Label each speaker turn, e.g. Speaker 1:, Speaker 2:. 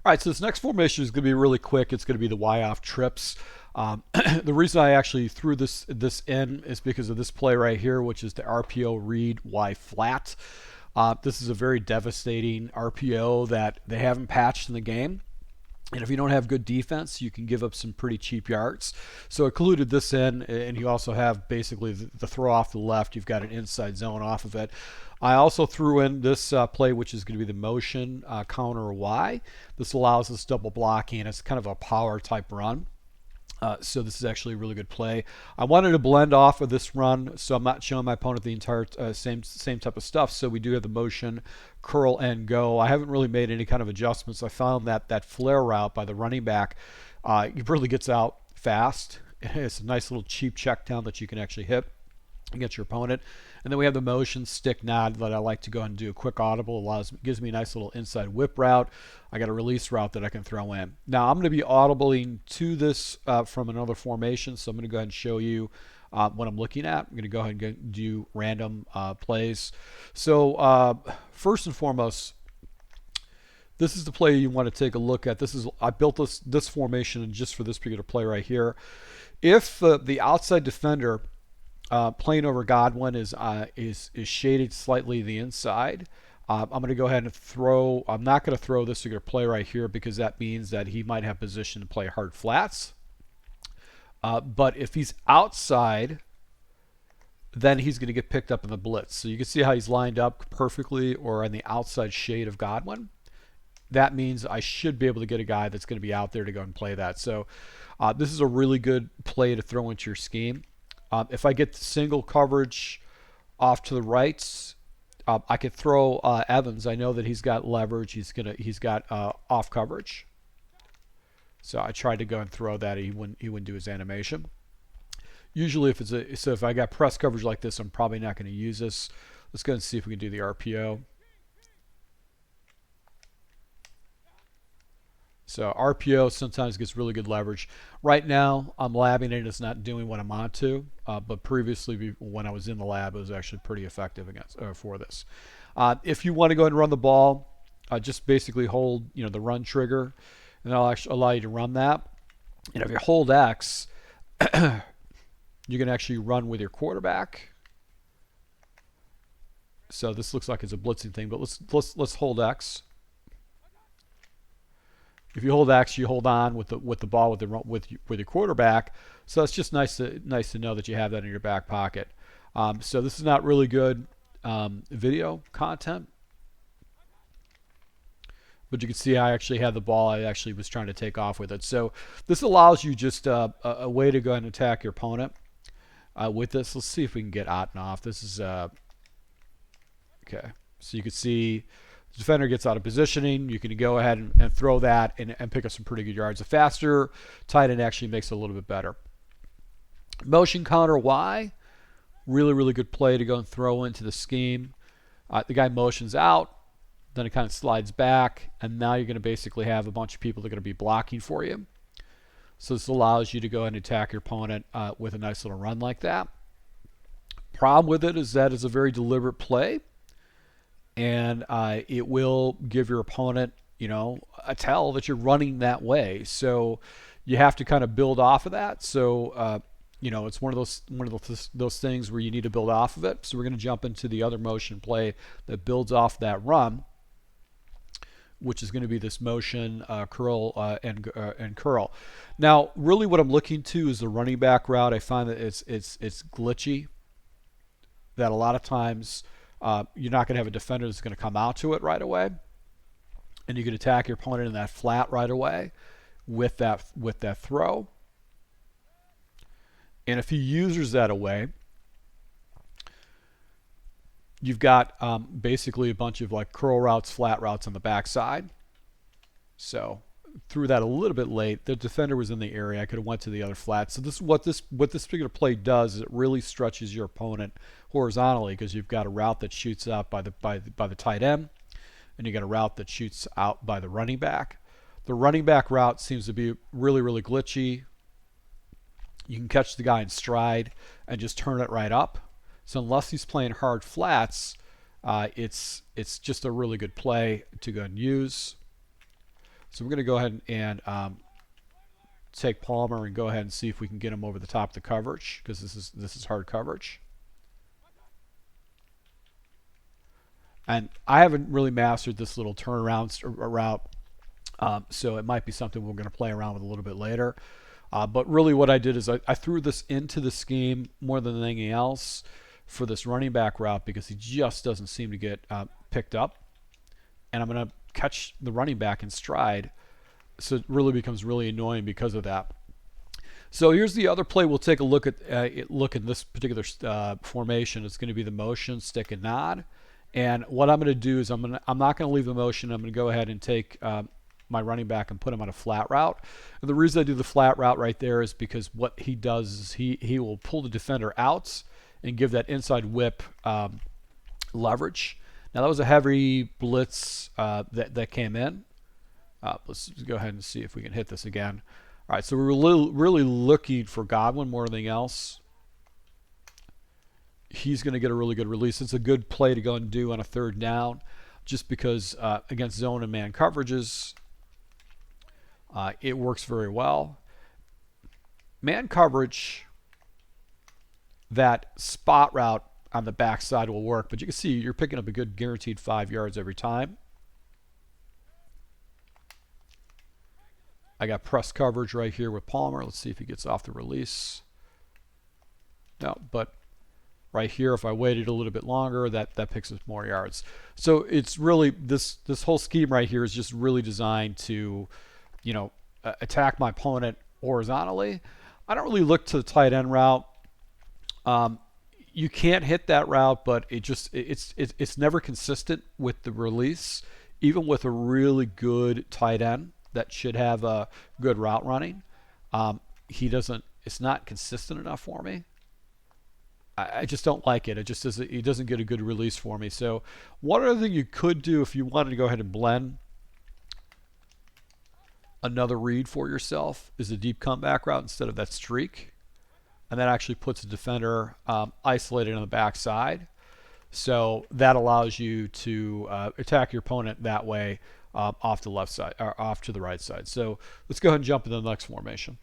Speaker 1: All right, so this next formation is going to be really quick. It's going to be the Y off trips. The reason I actually threw this in is because of this play right here, which is the RPO read Y flat. This is a very devastating RPO that they haven't patched in the game. And if you don't have good defense, you can give up some pretty cheap yards. So I included this in, and you also have basically the throw off the left. You've got an inside zone off of it. I also threw in this play, which is going to be the motion counter Y. This allows us double blocking. It's kind of a power type run. So this is actually a really good play. I wanted to blend off of this run, so I'm not showing my opponent the entire same type of stuff. So we do have the motion, curl, and go. I haven't really made any kind of adjustments. I found that flare route by the running back, he really gets out fast. It's a nice little cheap check down that you can actually hit against your opponent. And then we have the motion stick nod that I like to go ahead and do a quick audible. Gives me a nice little inside whip route. I got a release route that I can throw in. Now I'm going to be audibling to this from another formation, so I'm going to go ahead and show you what I'm looking at. I'm going to go ahead and do random plays. So first and foremost, this is the play you want to take a look at. I built this formation just for this particular play right here. If the outside defender playing over Godwin is shaded slightly to the inside, I'm going to go ahead and throw. I'm not going to throw this particular play right here because that means that he might have position to play hard flats. But if he's outside, then he's going to get picked up in the blitz. So you can see how he's lined up perfectly or on the outside shade of Godwin. That means I should be able to get a guy that's going to be out there to go and play that. So this is a really good play to throw into your scheme. If I get the single coverage off to the right, I could throw Evans. I know that he's got leverage. He's got off coverage. So I tried to go and throw that. He wouldn't do his animation. Usually, if I got press coverage like this, I'm probably not going to use this. Let's go and see if we can do the RPO. So RPO sometimes gets really good leverage. Right now, I'm labbing it. It's not doing what I'm on to. But previously, when I was in the lab, it was actually pretty effective for this. If you want to go ahead and run the ball, just basically hold the run trigger, and that'll actually allow you to run that. And if you hold X, you can actually run with your quarterback. So this looks like it's a blitzing thing, but let's hold X. If you hold X, you hold on with the ball with your quarterback. So it's just nice to know that you have that in your back pocket. So this is not really good video content, but you can see I actually had the ball. I actually was trying to take off with it. So this allows you just a way to go ahead and attack your opponent with this. Let's see if we can get Otten off. This is okay. So you can see. The defender gets out of positioning. You can go ahead and throw that and pick up some pretty good yards. A faster tight end actually makes it a little bit better. Motion counter Y, really good play to go and throw into the scheme. The guy motions out, then it kind of slides back, and now you're going to basically have a bunch of people that are going to be blocking for you. So this allows you to go ahead and attack your opponent with a nice little run like that. Problem with it is that it's a very deliberate play. And it will give your opponent, a tell that you're running that way. So you have to kind of build off of that. So it's one of those things where you need to build off of it. So we're going to jump into the other motion play that builds off that run, which is going to be this motion curl and curl. Now, really, what I'm looking to is the running back route. I find that it's glitchy. That a lot of times. You're not going to have a defender that's going to come out to it right away, and you can attack your opponent in that flat right away with that throw. And if he uses that away, you've got basically a bunch of like curl routes, flat routes on the backside. So threw that a little bit late. The defender was in the area. I could have went to the other flat. So what this particular play does is it really stretches your opponent horizontally because you've got a route that shoots out by the tight end, and you got a route that shoots out by the running back. The running back route seems to be really glitchy. You can catch the guy in stride and just turn it right up. So unless he's playing hard flats, it's just a really good play to go and use. So we're going to go ahead and take Palmer and go ahead and see if we can get him over the top of the coverage, because this is hard coverage. And I haven't really mastered this little turnaround route, so it might be something we're going to play around with a little bit later. But really what I did is I threw this into the scheme more than anything else for this running back route, because he just doesn't seem to get picked up. And I'm going to catch the running back in stride, so it really becomes really annoying because of that. So here's the other play we'll take a look at. Look in this particular formation. It's going to be the motion, stick, and nod. And what I'm going to do is I'm not going to leave the motion. I'm going to go ahead and take my running back and put him on a flat route. And the reason I do the flat route right there is because what he does is he will pull the defender out and give that inside whip leverage. Now that was a heavy blitz that came in. Let's go ahead and see if we can hit this again. All right, so we're really looking for Godwin more than anything else. He's going to get a really good release. It's a good play to go and do on a third down, just because against zone and man coverages, it works very well. Man coverage, that spot route on the backside will work, but you can see you're picking up a good guaranteed 5 yards every time. I got press coverage right here with Palmer. Let's see if he gets off the release. No, but right here, if I waited a little bit longer, that picks up more yards. So it's really, this whole scheme right here is just really designed to, attack my opponent horizontally. I don't really look to the tight end route. You can't hit that route, but it's never consistent with the release, even with a really good tight end that should have a good route running. It's not consistent enough for me. I just don't like it. He doesn't get a good release for me. So one other thing you could do if you wanted to go ahead and blend another read for yourself is a deep comeback route instead of that streak. And that actually puts the defender isolated on the backside. So that allows you to attack your opponent that way off the left side, or off to the right side. So let's go ahead and jump into the next formation.